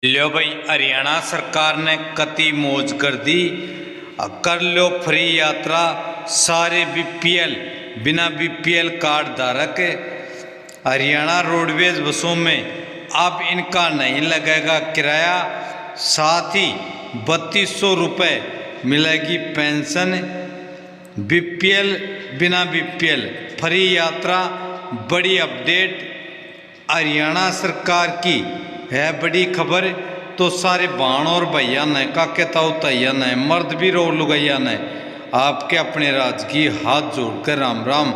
लो भाई, हरियाणा सरकार ने कति मौज कर दी। कर लो फ्री यात्रा सारे बीपीएल बिना बीपीएल कार्ड धारक। हरियाणा रोडवेज बसों में अब इनका नहीं लगेगा किराया, साथ ही 3200 रुपये मिलेगी पेंशन। बीपीएल बिना बीपीएल फ्री यात्रा, बड़ी अपडेट हरियाणा सरकार की है बड़ी खबर। तो सारे भाण और भैया ने काके ताऊ तैया ने मर्द भी रो लुगैया ने आपके अपने राज की हाथ जोड़कर राम राम।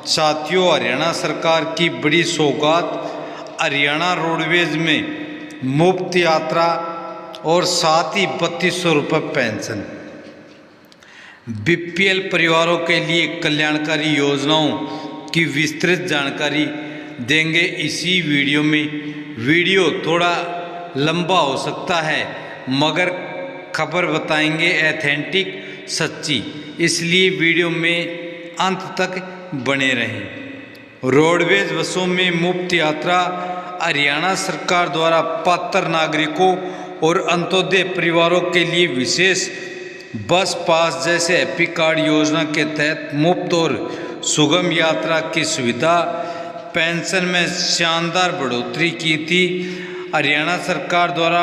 साथियों, हरियाणा सरकार की बड़ी सौगात हरियाणा रोडवेज में मुफ्त यात्रा और साथ ही 3200 रुपये पेंशन। बीपीएल परिवारों के लिए कल्याणकारी योजनाओं की विस्तृत जानकारी देंगे इसी वीडियो में। वीडियो थोड़ा लंबा हो सकता है मगर खबर बताएंगे एथेंटिक सच्ची, इसलिए वीडियो में अंत तक बने रहें। रोडवेज बसों में मुफ्त यात्रा हरियाणा सरकार द्वारा पात्र नागरिकों और अंत्योदय परिवारों के लिए विशेष बस पास जैसे हैप्पी कार्ड योजना के तहत मुफ्त और सुगम यात्रा की सुविधा। पेंशन में शानदार बढ़ोतरी की थी। हरियाणा सरकार द्वारा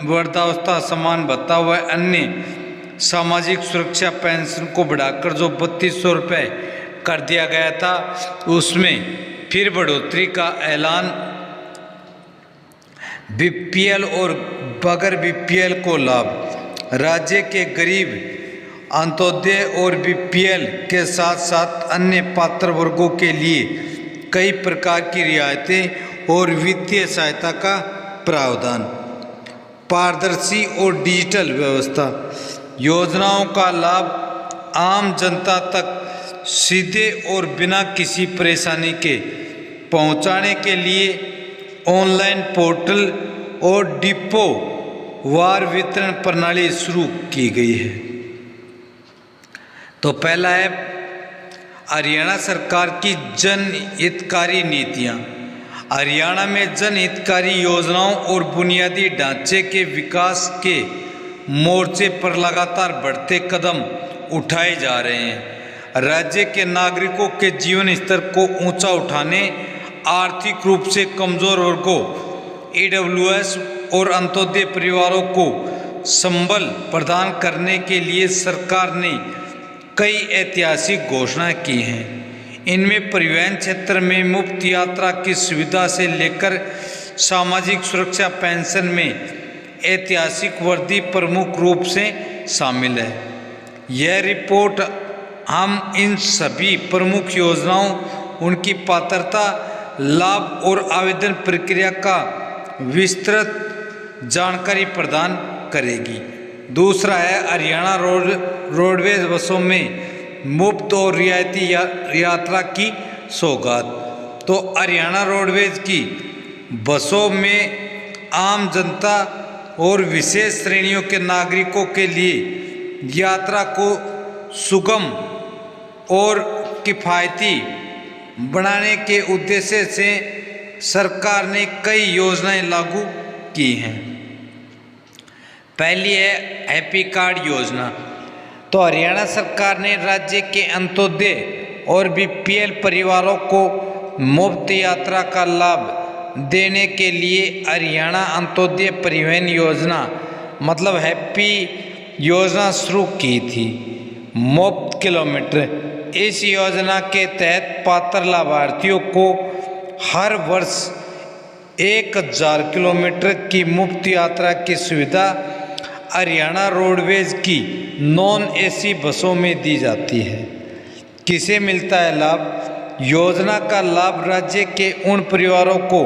वृद्धावस्था सम्मान भत्ता व अन्य सामाजिक सुरक्षा पेंशन को बढ़ाकर जो 3200 रुपये कर दिया गया था, उसमें फिर बढ़ोतरी का ऐलान। बीपीएल और बगैर बीपीएल को लाभ। राज्य के गरीब, अंत्योदय और बीपीएल के साथ साथ अन्य पात्र वर्गों के लिए कई प्रकार की रियायतें और वित्तीय सहायता का प्रावधान। पारदर्शी और डिजिटल व्यवस्था। योजनाओं का लाभ आम जनता तक सीधे और बिना किसी परेशानी के पहुंचाने के लिए ऑनलाइन पोर्टल और डिपो वार वितरण प्रणाली शुरू की गई है। तो पहला है हरियाणा सरकार की जनहितकारी नीतियाँ। हरियाणा में जनहितकारी योजनाओं और बुनियादी ढांचे के विकास के मोर्चे पर लगातार बढ़ते कदम उठाए जा रहे हैं। राज्य के नागरिकों के जीवन स्तर को ऊंचा उठाने, आर्थिक रूप से कमजोर वर्गों, ईडब्ल्यूएस और अंत्योदय परिवारों को संबल प्रदान करने के लिए सरकार ने कई ऐतिहासिक घोषणाएं की हैं। इनमें परिवहन क्षेत्र में मुफ्त यात्रा की सुविधा से लेकर सामाजिक सुरक्षा पेंशन में ऐतिहासिक वृद्धि प्रमुख रूप से शामिल है। यह रिपोर्ट हम इन सभी प्रमुख योजनाओं, उनकी पात्रता, लाभ और आवेदन प्रक्रिया का विस्तृत जानकारी प्रदान करेगी। दूसरा है हरियाणा रोडवेज बसों में मुफ्त और रियायती यात्रा की सौगात। तो हरियाणा रोडवेज की बसों में आम जनता और विशेष श्रेणियों के नागरिकों के लिए यात्रा को सुगम और किफ़ायती बनाने के उद्देश्य से सरकार ने कई योजनाएं लागू की हैं। पहली है हैप्पी कार्ड योजना। तो हरियाणा सरकार ने राज्य के अंत्योदय और बीपीएल परिवारों को मुफ्त यात्रा का लाभ देने के लिए हरियाणा अंत्योदय परिवहन योजना मतलब हैप्पी योजना शुरू की थी। मुफ्त किलोमीटर। इस योजना के तहत पात्र लाभार्थियों को हर वर्ष 1000 किलोमीटर की मुफ्त यात्रा की सुविधा हरियाणा रोडवेज की नॉन एसी बसों में दी जाती है। किसे मिलता है लाभ? योजना का लाभ राज्य के उन परिवारों को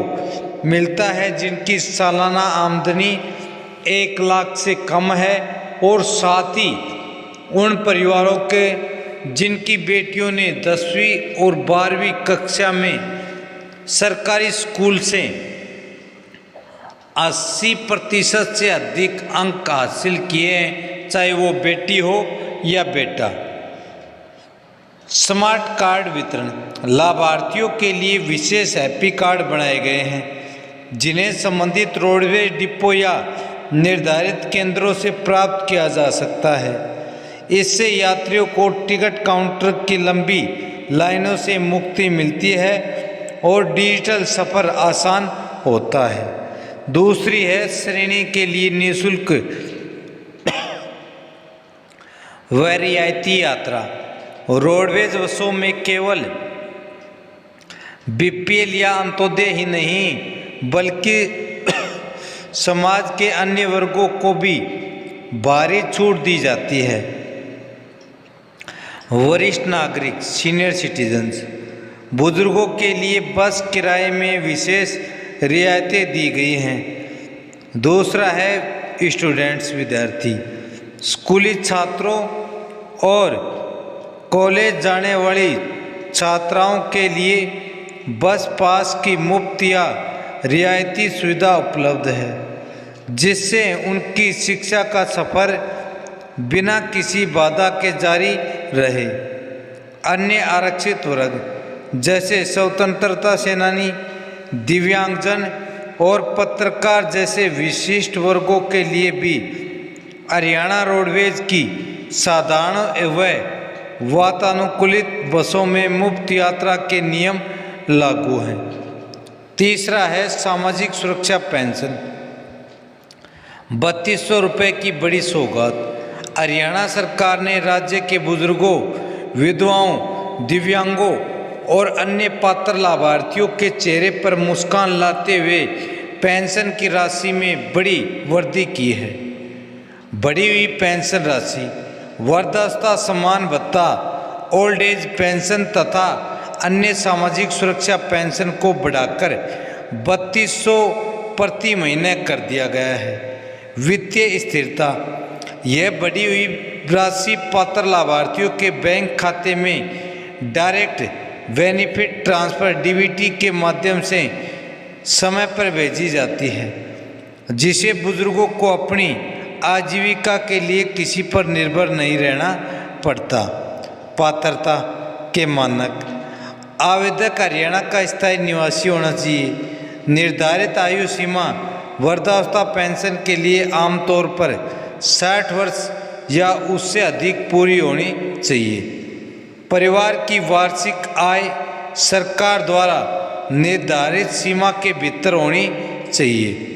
मिलता है जिनकी सालाना आमदनी 1 लाख से कम है और साथ ही उन परिवारों के जिनकी बेटियों ने 10वीं और 12वीं कक्षा में सरकारी स्कूल से 80% से अधिक अंक हासिल किए हैं, चाहे वो बेटी हो या बेटा। स्मार्ट कार्ड वितरण। लाभार्थियों के लिए विशेष हैप्पी कार्ड बनाए गए हैं जिन्हें संबंधित रोडवेज डिपो या निर्धारित केंद्रों से प्राप्त किया जा सकता है। इससे यात्रियों को टिकट काउंटर की लंबी लाइनों से मुक्ति मिलती है और डिजिटल सफ़र आसान होता है। दूसरी है श्रेणी के लिए निःशुल्क व रियायती यात्रा। रोडवेज बसों में केवल बीपीएल या अंत्योदय ही नहीं बल्कि समाज के अन्य वर्गों को भी भारी छूट दी जाती है। वरिष्ठ नागरिक सीनियर सिटीजन्स, बुजुर्गों के लिए बस किराए में विशेष रियायतें दी गई हैं। दूसरा है स्टूडेंट्स विद्यार्थी, स्कूली छात्रों और कॉलेज जाने वाली छात्राओं के लिए बस पास की मुफ्त या रियायती सुविधा उपलब्ध है, जिससे उनकी शिक्षा का सफ़र बिना किसी बाधा के जारी रहे। अन्य आरक्षित वर्ग जैसे स्वतंत्रता सेनानी, दिव्यांगजन और पत्रकार जैसे विशिष्ट वर्गों के लिए भी हरियाणा रोडवेज की साधारण व वातानुकूलित बसों में मुफ्त यात्रा के नियम लागू हैं। तीसरा है सामाजिक सुरक्षा पेंशन, 3200 रुपये की बड़ी सौगात। हरियाणा सरकार ने राज्य के बुजुर्गों, विधवाओं, दिव्यांगों और अन्य पात्र लाभार्थियों के चेहरे पर मुस्कान लाते हुए पेंशन की राशि में बड़ी वृद्धि की है। बढ़ी हुई पेंशन राशि वृद्धावस्था सम्मान भत्ता, ओल्ड एज पेंशन तथा अन्य सामाजिक सुरक्षा पेंशन को बढ़ाकर 3200 प्रति महीने कर दिया गया है। वित्तीय स्थिरता, यह बढ़ी हुई राशि पात्र लाभार्थियों के बैंक खाते में डायरेक्ट बेनिफिट ट्रांसफ़र डीबीटी के माध्यम से समय पर भेजी जाती है, जिससे बुजुर्गों को अपनी आजीविका के लिए किसी पर निर्भर नहीं रहना पड़ता। पात्रता के मानक, आवेदक हरियाणा का स्थायी निवासी होना चाहिए। निर्धारित आयु सीमा वृद्धावस्था पेंशन के लिए आमतौर पर 60 वर्ष या उससे अधिक पूरी होनी चाहिए। परिवार की वार्षिक आय सरकार द्वारा निर्धारित सीमा के भीतर होनी चाहिए।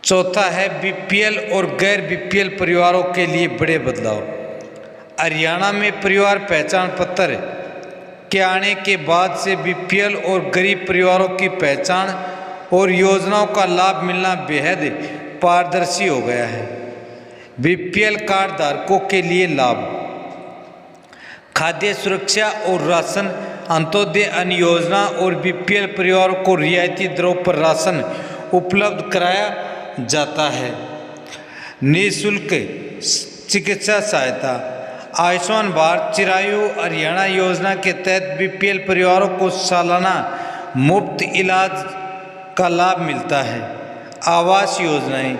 चौथा है बीपीएल और गैर बीपीएल परिवारों के लिए बड़े बदलाव। हरियाणा में परिवार पहचान पत्र के आने के बाद से बीपीएल और गरीब परिवारों की पहचान और योजनाओं का लाभ मिलना बेहद पारदर्शी हो गया है। बीपीएल कार्ड धारकों के लिए लाभ, खाद्य सुरक्षा और राशन, अंत्योदय अन्न योजना और बीपीएल परिवारों को रियायती दरों पर राशन उपलब्ध कराया जाता है। निःशुल्क चिकित्सा सहायता, आयुष्मान भारत चिरायु हरियाणा योजना के तहत बीपीएल परिवारों को सालाना मुफ्त इलाज का लाभ मिलता है। आवास योजनाएं,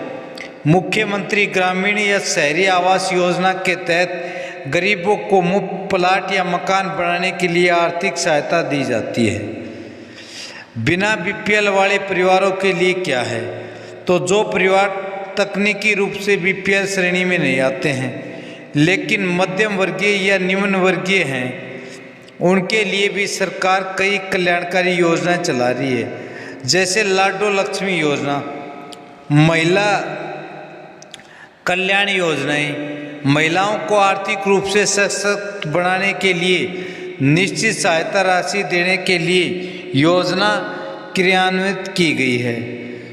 मुख्यमंत्री ग्रामीण या शहरी आवास योजना के तहत गरीबों को मुफ्त प्लाट या मकान बनाने के लिए आर्थिक सहायता दी जाती है। बिना बीपीएल वाले परिवारों के लिए क्या है, तो जो परिवार तकनीकी रूप से बीपीएल श्रेणी में नहीं आते हैं लेकिन मध्यम वर्गीय या निम्न वर्गीय हैं, उनके लिए भी सरकार कई कल्याणकारी योजनाएं चला रही है, जैसे लाडो लक्ष्मी योजना, महिला कल्याण योजनाएं महिलाओं को आर्थिक रूप से सशक्त बनाने के लिए निश्चित सहायता राशि देने के लिए योजना क्रियान्वित की गई है।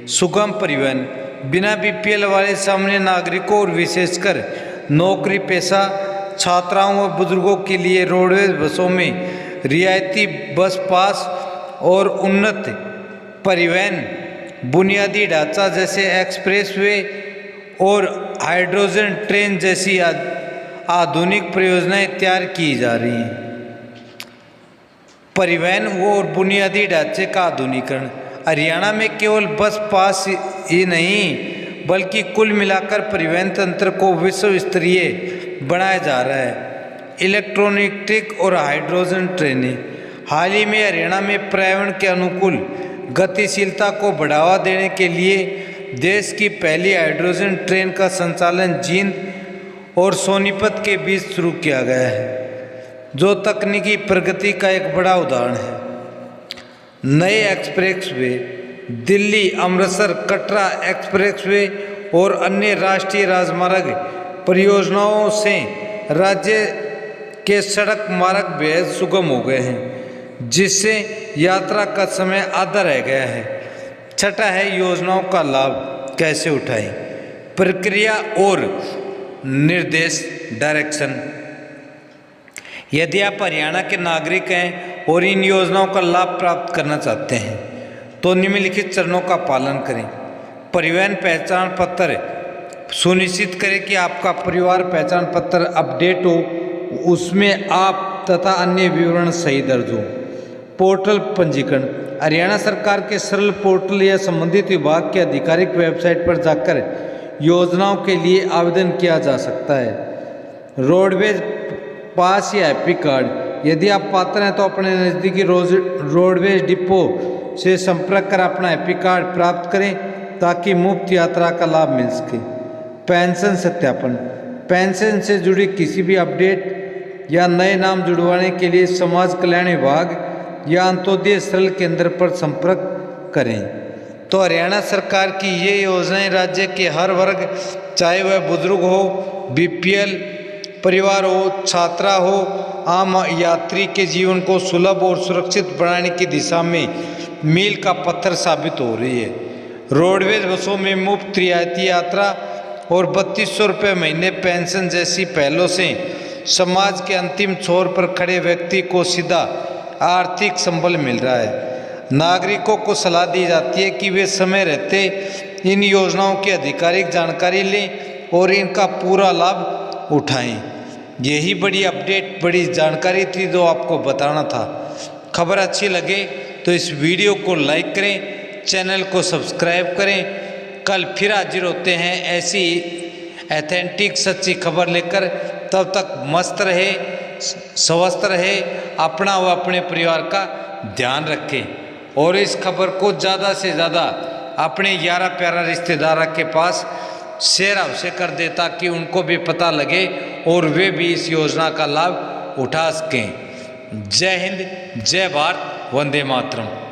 सुगम परिवहन, बिना बीपीएल वाले सामान्य नागरिकों और विशेषकर नौकरी पेशा छात्राओं व बुजुर्गों के लिए रोडवेज बसों में रियायती बस पास और उन्नत परिवहन बुनियादी ढांचा जैसे एक्सप्रेसवे और हाइड्रोजन ट्रेन जैसी आधुनिक परियोजनाएं तैयार की जा रही हैं। परिवहन और बुनियादी ढांचे का आधुनिकीकरण, हरियाणा में केवल बस पास ही नहीं बल्कि कुल मिलाकर परिवहन तंत्र को विश्व स्तरीय बनाया जा रहा है। इलेक्ट्रॉनिक और हाइड्रोजन ट्रेनें, हाल ही में हरियाणा में पर्यावरण के अनुकूल गतिशीलता को बढ़ावा देने के लिए देश की पहली हाइड्रोजन ट्रेन का संचालन जींद और सोनीपत के बीच शुरू किया गया है, जो तकनीकी प्रगति का एक बड़ा उदाहरण है। नए एक्सप्रेसवे, दिल्ली अमृतसर कटरा एक्सप्रेसवे और अन्य राष्ट्रीय राजमार्ग परियोजनाओं से राज्य के सड़क मार्ग बेहद सुगम हो गए हैं, जिससे यात्रा का समय आधा रह गया है। छठा है योजनाओं का लाभ कैसे उठाएं। प्रक्रिया और निर्देश, डायरेक्शन। यदि आप हरियाणा के नागरिक हैं और इन योजनाओं का लाभ प्राप्त करना चाहते हैं तो निम्नलिखित चरणों का पालन करें। परिवहन पहचान पत्र सुनिश्चित करें कि आपका परिवार पहचान पत्र अपडेट हो, उसमें आप तथा अन्य विवरण सही दर्ज हो। पोर्टल पंजीकरण। हरियाणा सरकार के सरल पोर्टल या संबंधित विभाग के आधिकारिक वेबसाइट पर जाकर योजनाओं के लिए आवेदन किया जा सकता है। रोडवेज पास या हैप्पी कार्ड। यदि आप पात्र हैं तो अपने नज़दीकी रोडवेज डिपो से संपर्क कर अपना हैप्पी कार्ड प्राप्त करें ताकि मुफ्त यात्रा का लाभ मिल सके। पेंशन सत्यापन। पेंशन से जुड़ी किसी भी अपडेट या नए नाम जुड़वाने के लिए समाज कल्याण विभाग या अंत्योदय सरल केंद्र पर संपर्क करें। तो हरियाणा सरकार की ये योजनाएं राज्य के हर वर्ग, चाहे वह बुजुर्ग हो, बीपीएल परिवार हो, छात्रा हो, आम यात्री के जीवन को सुलभ और सुरक्षित बनाने की दिशा में मील का पत्थर साबित हो रही है। रोडवेज बसों में मुफ्त रियायती यात्रा और 3200 रुपये महीने पेंशन जैसी पहलों से समाज के अंतिम छोर पर खड़े व्यक्ति को सीधा आर्थिक संबल मिल रहा है। नागरिकों को सलाह दी जाती है कि वे समय रहते इन योजनाओं की आधिकारिक जानकारी लें और इनका पूरा लाभ उठाएं। यही बड़ी अपडेट, बड़ी जानकारी थी जो आपको बताना था। खबर अच्छी लगे तो इस वीडियो को लाइक करें, चैनल को सब्सक्राइब करें। कल फिर हाजिर होते हैं ऐसी ऑथेंटिक सच्ची खबर लेकर। तब तक मस्त रहे, स्वस्थ रहे, अपना व अपने परिवार का ध्यान रखें और इस खबर को ज़्यादा से ज़्यादा अपने यारा प्यारा रिश्तेदार के पास शेयर अवश्य कर दे ताकि उनको भी पता लगे और वे भी इस योजना का लाभ उठा सकें। जय हिंद, जय भारत, वंदे मातरम।